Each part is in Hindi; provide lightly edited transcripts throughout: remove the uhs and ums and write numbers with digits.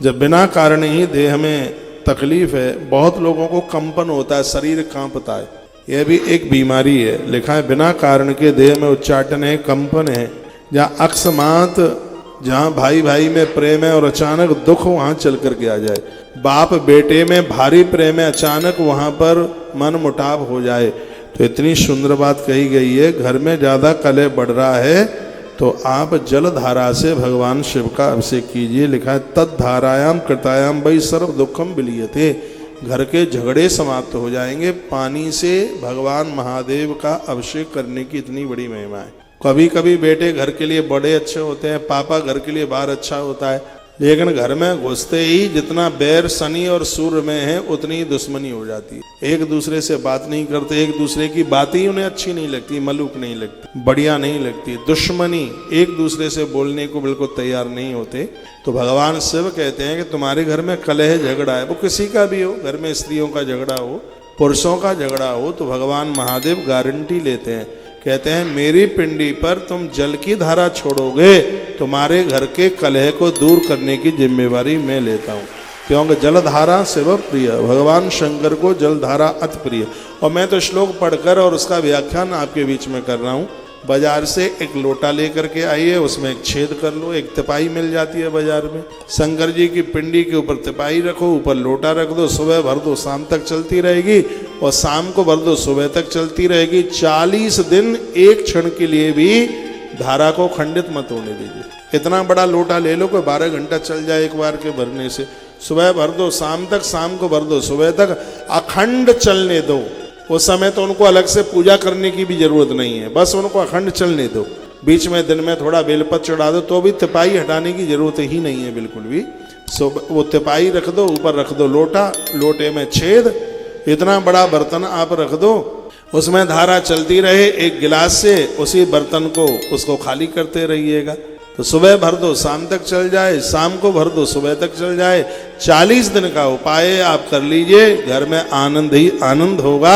जब बिना कारण ही देह में तकलीफ है, बहुत लोगों को कंपन होता है, शरीर कांपता है, यह भी एक बीमारी है। लिखा है बिना कारण के देह में उच्चाटन है, कंपन है। जहाँ अकस्मात, जहाँ भाई भाई में प्रेम है और अचानक दुख वहाँ चल करके आ जाए, बाप बेटे में भारी प्रेम है, अचानक वहाँ पर मन मुटाव हो जाए, तो इतनी सुंदर बात कही गई है। घर में ज़्यादा कलह बढ़ रहा है तो आप जल धारा से भगवान शिव का अभिषेक कीजिए। लिखा है तद धारायाम कृतायाम वै सर्व दुखम विलीयते, घर के झगड़े समाप्त हो जाएंगे। पानी से भगवान महादेव का अभिषेक करने की इतनी बड़ी महिमा है। कभी कभी बेटे घर के लिए बड़े अच्छे होते हैं, पापा घर के लिए बाहर अच्छा होता है, लेकिन घर में घुसते ही जितना बैर शनि और सूर्य में है उतनी ही दुश्मनी हो जाती है। एक दूसरे से बात नहीं करते, एक दूसरे की बातें ही उन्हें अच्छी नहीं लगती, मलूक नहीं लगती, बढ़िया नहीं लगती, दुश्मनी, एक दूसरे से बोलने को बिल्कुल तैयार नहीं होते। तो भगवान शिव कहते हैं कि तुम्हारे घर में कलह झगड़ा है, वो किसी का भी हो, घर में स्त्रियों का झगड़ा हो, पुरुषों का झगड़ा हो, तो भगवान महादेव गारंटी लेते हैं, कहते हैं मेरी पिंडी पर तुम जल की धारा छोड़ोगे, तुम्हारे घर के कलह को दूर करने की जिम्मेवारी मैं लेता हूँ। क्योंकि जलधारा शिव प्रिय, भगवान शंकर को जलधारा अति प्रिय। और मैं तो श्लोक पढ़कर और उसका व्याख्यान आपके बीच में कर रहा हूँ। बाजार से एक लोटा लेकर के आइए, उसमें एक छेद कर लो, एक तिपाही मिल जाती है बाजार में, शंकर जी की पिंडी के ऊपर तिपाही रखो, ऊपर लोटा रख दो, सुबह भर दो, शाम तक चलती रहेगी, और शाम को भर दो, सुबह तक चलती रहेगी। 40 दिन एक क्षण के लिए भी धारा को खंडित मत होने दीजिए। इतना बड़ा लोटा ले लो कि 12 घंटा चल जाए एक बार के भरने से, सुबह भर दो, शाम तक, शाम को भर दो, सुबह तक, अखंड चलने दो। उस समय तो उनको अलग से पूजा करने की भी जरूरत नहीं है, बस उनको अखंड चलने दो। बीच में दिन में थोड़ा बेलपत्र चढ़ा दो तो भी तिपाही हटाने की जरूरत ही नहीं है बिल्कुल भी। वो तिपाही रख दो, ऊपर रख दो लोटा, लोटे में छेद, इतना बड़ा बर्तन आप रख दो, उसमें धारा चलती रहे एक गिलास से, उसी बर्तन को उसको खाली करते रहिएगा। तो सुबह भर दो, शाम तक चल जाए, शाम को भर दो, सुबह तक चल जाए। 40 दिन का उपाय आप कर लीजिए, घर में आनंद ही आनंद होगा।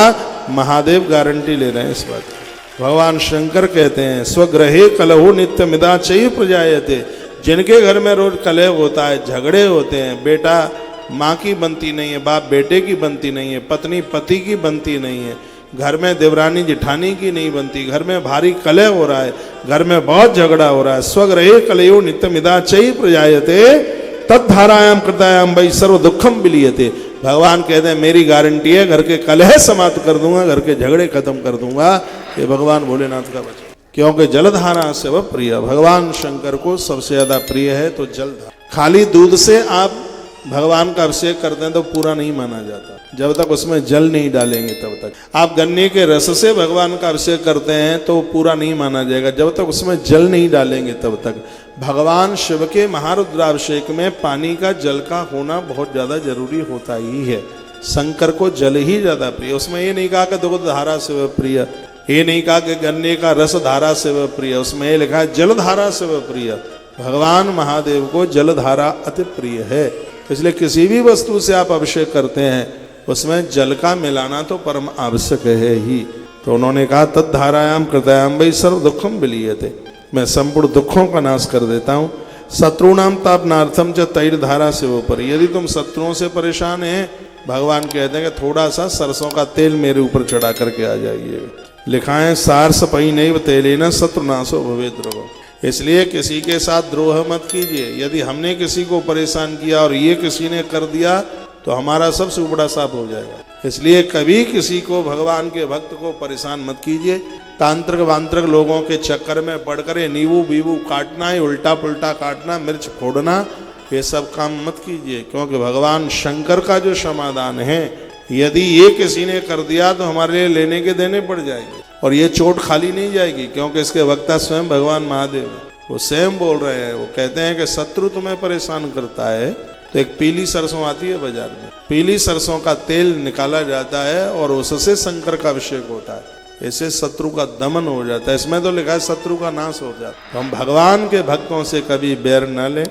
महादेव गारंटी ले रहे हैं इस बात की। भगवान शंकर कहते हैं स्वग्रहे कलहो नित्य मिदा चैव प्रजायते, जिनके घर में रोज कलह होता है, झगड़े होते हैं, बेटा माँ की बनती नहीं है, बाप बेटे की बनती नहीं है, पत्नी पति की बनती नहीं है, घर में देवरानी जिठानी की नहीं बनती, घर में भारी कलह हो रहा है, घर में बहुत झगड़ा हो रहा है, स्वग्रहे कलयो नित्यमिदा चैव प्रजायते तद्धारायाम कृतायाम वै सर्व दुखम विलीयते। भगवान कहते हैं मेरी गारंटी है, घर के कलह समाप्त कर दूंगा, घर के झगड़े खत्म कर दूंगा। ये भगवान भोलेनाथ का वचन, क्योंकि जलधारा शिव प्रिय, भगवान शंकर को सबसे ज्यादा प्रिय है। तो जलधारा, खाली दूध से आप भगवान का अभिषेक करते हैं तो पूरा नहीं माना जाता, जब तक उसमें जल नहीं डालेंगे तब तक। आप गन्ने के रस से भगवान का अभिषेक करते हैं तो पूरा नहीं माना जाएगा, जब तक उसमें जल नहीं डालेंगे तब तक। भगवान शिव के महारुद्राभिषेक में पानी का, जल का होना बहुत ज्यादा जरूरी होता ही है। शंकर को जल ही ज्यादा प्रिय, उसमें ये नहीं कहा कि दुग्ध धारा शिव प्रिय, ये नहीं कहा कि गन्ने का रस धारा शिव प्रिय, उसमें ये लिखा है जल धारा शिव प्रिय। भगवान महादेव को जल धारा अति प्रिय है, इसलिए किसी भी वस्तु से आप अभिषेक करते हैं उसमें जल का मिलाना तो परम आवश्यक है ही। तो उन्होंने कहा तद्धारायाम कृतायाम वै सर्व दुखम विलीयते, मैं संपूर्ण दुखों का नाश कर देता हूँ। शत्रुणाम तापनार्थम च तैल धारा शिव पर, यदि तुम शत्रुओं से परेशान हैं, भगवान कहते हैं कि थोड़ा सा सरसों का तेल मेरे ऊपर चढ़ा करके आ जाइए। लिखा है सार सपई नैव तेलेन शत्रुनाशो भवेत् द्रोहो, इसलिए किसी के साथ द्रोह मत कीजिए। यदि हमने किसी को परेशान किया और ये किसी ने कर दिया तो हमारा सब सुबड़ा साफ हो जाएगा। इसलिए कभी किसी को, भगवान के भक्त को परेशान मत कीजिए। तांत्रिक वांत्रिक लोगों के चक्कर में पड़कर नींबू बीबू काटना, उल्टा पुल्टा काटना, मिर्च फोड़ना, ये सब काम मत कीजिए, क्योंकि भगवान शंकर का जो समाधान है, यदि ये किसी ने कर दिया तो हमारे लिए लेने के देने पड़ जाएंगे, और ये चोट खाली नहीं जाएगी, क्योंकि इसके वक्ता स्वयं भगवान महादेव, वो स्वयं बोल रहे हैं। वो कहते हैं कि शत्रु तुम्हें परेशान करता है तो एक पीली सरसों आती है बाजार में, पीली सरसों का तेल निकाला जाता है और उससे शंकर का अभिषेक होता है, ऐसे शत्रु का दमन हो जाता है। इसमें तो लिखा है शत्रु का नाश हो जाता है। तो हम भगवान के भक्तों से कभी बैर न लें।